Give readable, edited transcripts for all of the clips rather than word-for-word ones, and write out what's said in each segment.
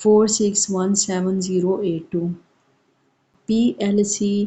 4617082। PLC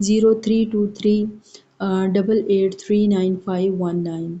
0323 883951।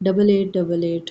8888।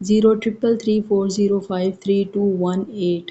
033340532218।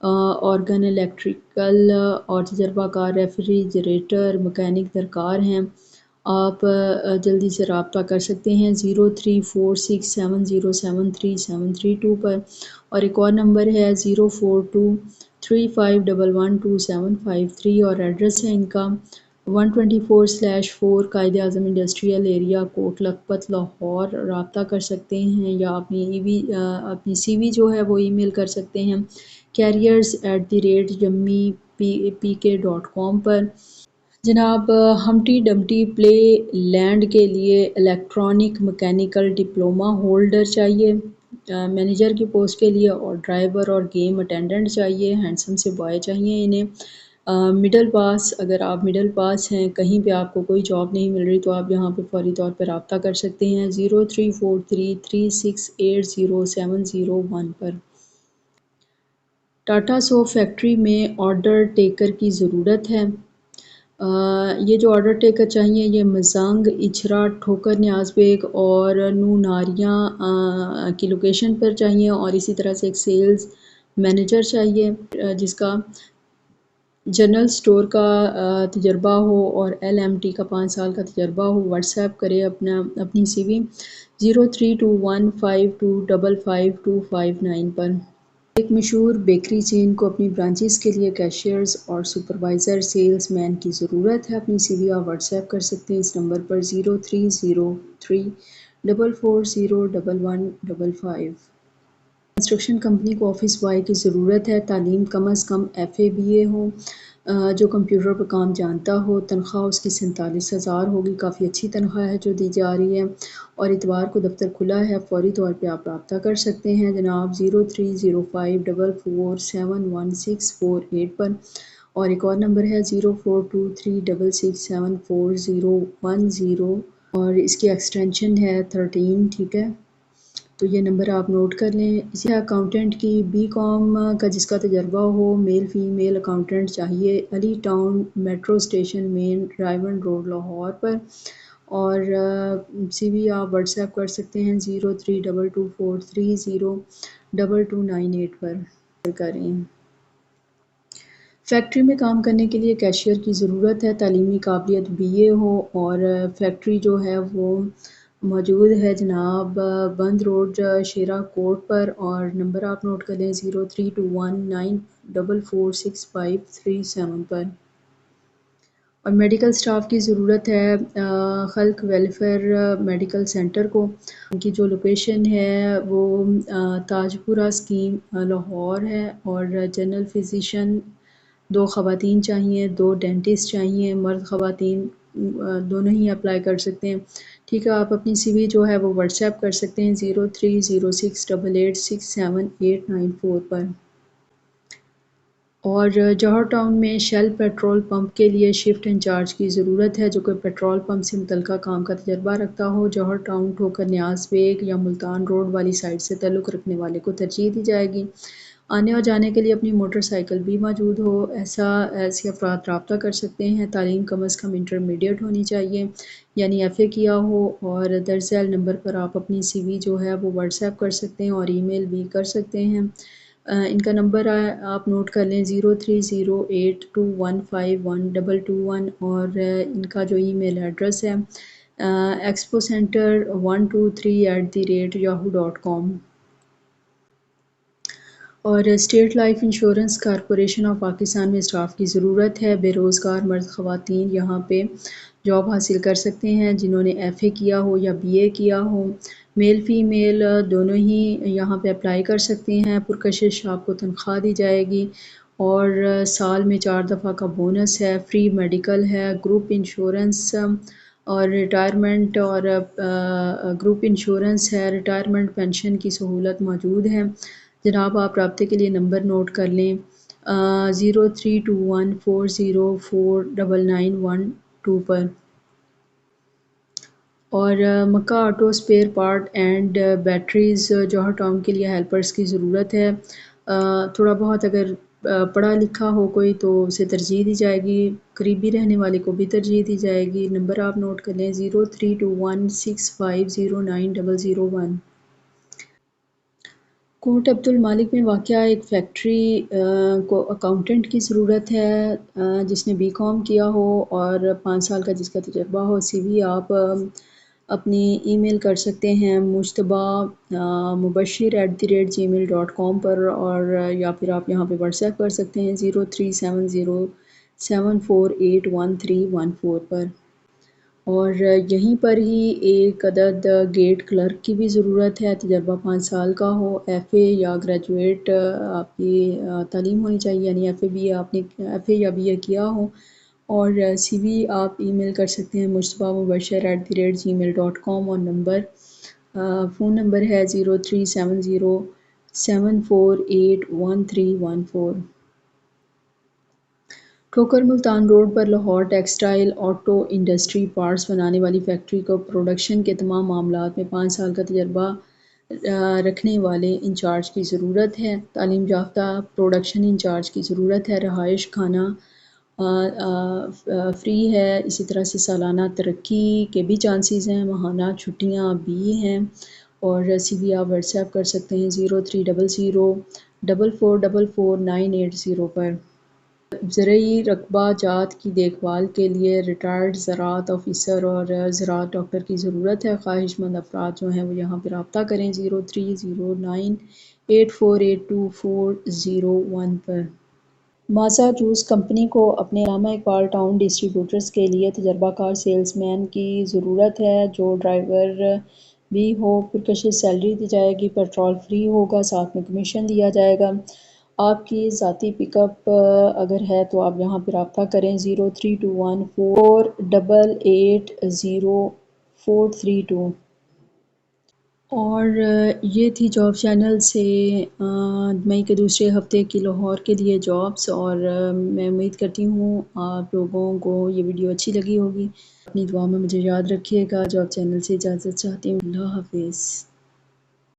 Organ electrical اور تجربہ کار refrigerator mechanic درکار ہیں، آپ جلدی سے رابطہ کر سکتے ہیں 0346707332 پر، اور ایک اور نمبر ہے 0423511273 اور ایڈریس ہے ان کا 124/4 قائد اعظم انڈسٹریل ایریا کوٹ لکھپت لاہور۔ رابطہ کر سکتے ہیں یا اپنی سی وی جو ہے وہ ای میل کر سکتے ہیں careers@jammypk.com پر۔ جناب ہمٹی ڈمٹی پلے لینڈ کے لیے الیکٹرانک مکینیکل ڈپلومہ ہولڈر چاہیے، مینیجر کی پوسٹ کے لیے، اور ڈرائیور اور گیم اٹینڈنٹ چاہیے، ہینڈسم سے بوائے چاہیے انہیں، مڈل پاس۔ اگر آپ مڈل پاس ہیں، کہیں پہ آپ کو کوئی جاب نہیں مل رہی تو آپ یہاں پہ فوری طور پہ رابطہ کر سکتے ہیں 0343368071 پر۔ ٹاٹا سوپ فیکٹری میں آرڈر ٹیکر کی ضرورت ہے۔ یہ جو آرڈر ٹیکر چاہیے یہ مزنگ، اچھرا، ٹھوکر نیاز بیگ اور نو ناریاں کی لوکیشن پر چاہیے، اور اسی طرح سے ایک سیلز مینیجر چاہیے جس کا جنرل سٹور کا تجربہ ہو اور LMT کا 5 سال کا تجربہ ہو۔ واٹس ایپ کرے اپنی سی وی 032152555259 پر۔ ایک مشہور بیکری چین کو اپنی برانچز کے لیے کیشیئرز اور سپروائزر سیلز مین کی ضرورت ہے۔ اپنی سی وی آپ واٹس ایپ کر سکتے ہیں اس نمبر پر 0303440115۔ کنسٹرکشن کمپنی کو آفس بوائے کی ضرورت ہے، تعلیم کم از کم FA BA ہو، جو کمپیوٹر پر کام جانتا ہو، تنخواہ اس کی 47,000 ہوگی، کافی اچھی تنخواہ ہے جو دی جا رہی ہے، اور اتوار کو دفتر کھلا ہے، فوری طور پہ آپ رابطہ کر سکتے ہیں جناب 030544711648 پر، اور ایک اور نمبر ہے 0423667410 اور اس کی ایکسٹینشن ہے 13، ٹھیک ہے، تو یہ نمبر آپ نوٹ کر لیں۔ اسی اکاؤنٹنٹ کی BCom کا جس کا تجربہ ہو، میل فیمیل اکاؤنٹنٹ چاہیے، علی ٹاؤن میٹرو اسٹیشن مین ڈرائیون روڈ لاہور پر، اور سی وی آپ واٹس ایپ کر سکتے ہیں 0322430298 پر کریں۔ فیکٹری میں کام کرنے کے لیے کیشیئر کی ضرورت ہے، تعلیمی قابلیت BA ہو، اور فیکٹری جو ہے وہ موجود ہے جناب بند روڈ شیرا کوٹ پر، اور نمبر آپ نوٹ کر لیں 0321944657 پر۔ اور میڈیکل سٹاف کی ضرورت ہے خلق ویلفیئر میڈیکل سینٹر کو، ان کی جو لوکیشن ہے وہ تاج پورہ اسکیم لاہور ہے، اور جنرل فزیشین 2 خواتین چاہیے، 2 ڈینٹسٹ چاہیے، مرد خواتین دونوں ہی اپلائی کر سکتے ہیں، ٹھیک ہے۔ آپ اپنی سی وی جو ہے وہ واٹس ایپ کر سکتے ہیں 0306886894 پر۔ اور جوہر ٹاؤن میں شیل پیٹرول پمپ کے لیے شفٹ انچارج کی ضرورت ہے جو کہ پیٹرول پمپ سے متعلقہ کام کا تجربہ رکھتا ہو۔ جوہر ٹاؤن ٹھوکر نیاز بیگ یا ملتان روڈ والی سائٹ سے تعلق رکھنے والے کو ترجیح دی جائے گی۔ آنے اور جانے کے لیے اپنی موٹر سائیکل بھی موجود ہو، ایسے افراد رابطہ کر سکتے ہیں۔ تعلیم کم از کم انٹرمیڈیٹ ہونی چاہیے، یعنی FA کیا ہو، اور درج ذیل نمبر پر آپ اپنی سی وی جو ہے وہ واٹس ایپ کر سکتے ہیں اور ای میل بھی کر سکتے ہیں۔ ان کا نمبر آپ نوٹ کر لیں 0308215121 اور ان کا جو ای میل ایڈریس ہے expo center123@yahoo.com۔ اور state life insurance corporation of Pakistan میں اسٹاف کی ضرورت ہے، بے روزگار مرد خواتین یہاں پہ جاب حاصل کر سکتے ہیں جنہوں نے FA کیا ہو یا BA کیا ہو، میل فیمیل دونوں ہی یہاں پہ اپلائی کر سکتے ہیں، پرکشش آپ کو تنخواہ دی جائے گی، اور سال میں 4 دفعہ کا بونس ہے، فری میڈیکل ہے، گروپ انشورنس اور ریٹائرمنٹ اور گروپ انشورنس ہے، ریٹائرمنٹ پینشن کی سہولت موجود ہے۔ جناب آپ رابطے کے لیے نمبر نوٹ کر لیں 0321404991 پر۔ اور Makkah auto spare part and batteries Johar town کے لیے ہیلپرز کی ضرورت ہے، تھوڑا بہت اگر پڑھا لکھا ہو کوئی تو اسے ترجیح دی جائے گی، قریبی رہنے والے کو بھی ترجیح دی جائے گی۔ نمبر آپ نوٹ کر لیں 0321650901۔ کوٹ عبد المالک میں واقع ایک فیکٹری کو اکاؤنٹنٹ کی ضرورت ہے جس نے بی کام کیا ہو اور 5 سال کا جس کا تجربہ ہو۔ سی وی آپ اپنی ای میل کر سکتے ہیں مجتبیٰ mubashir@gmail.com پر، اور یا پھر آپ یہاں پہ واٹس ایپ کر سکتے ہیں 037074811314 پر۔ اور یہیں پر ہی ایک عدد گیٹ کلرک کی بھی ضرورت ہے، تجربہ 5 سال کا ہو، ایف اے یا گریجویٹ آپ کی تعلیم ہونی چاہیے، یعنی ایف اے بی اے آپ نے ایف اے یا بی اے کیا ہو، اور سی وی آپ ای میل کر سکتے ہیں مجتبیٰ mubashir@gmail.com، اور فون نمبر ہے 037074811314۔ ٹھوکر ملتان روڈ پر Lahore textile auto industry parts بنانے والی فیکٹری کو پروڈکشن کے تمام معاملات میں 5 سال کا تجربہ رکھنے والے انچارج کی ضرورت ہے۔ تعلیم یافتہ پروڈکشن انچارج کی ضرورت ہے۔ رہائش کھانا فری ہے، اسی طرح سے سالانہ ترقی کے بھی چانسز ہیں، ماہانہ چھٹیاں بھی ہیں، اور سی وی آپ واٹس ایپ کر سکتے ہیں 030044444980 پر۔ زرعی رقبہ جات کی دیکھ بھال کے لیے ریٹائرڈ زراعت آفیسر اور زراعت ڈاکٹر کی ضرورت ہے۔ خواہش مند افراد جو ہیں وہ یہاں پہ رابطہ کریں 0309848240 پر۔ ماسا جوس کمپنی کو اپنے علامہ اقبال ٹاؤن ڈسٹری بیوٹرز کے لیے تجربہ کار سیلز مین کی ضرورت ہے جو ڈرائیور بھی ہو۔ پرکشش سیلری دی جائے گی، پیٹرول فری ہوگا، ساتھ میں کمیشن دیا جائے گا۔ آپ کی ذاتی پک اپ اگر ہے تو آپ یہاں پہ رابطہ کریں 0321488042۔ اور یہ تھی جاب چینل سے مئی کے دوسرے ہفتے کی لاہور کے لیے جابس، اور میں امید کرتی ہوں آپ لوگوں کو یہ ویڈیو اچھی لگی ہوگی۔ اپنی دعا میں مجھے یاد رکھیے گا۔ جاب چینل سے اجازت چاہتی ہوں۔ اللہ حافظ۔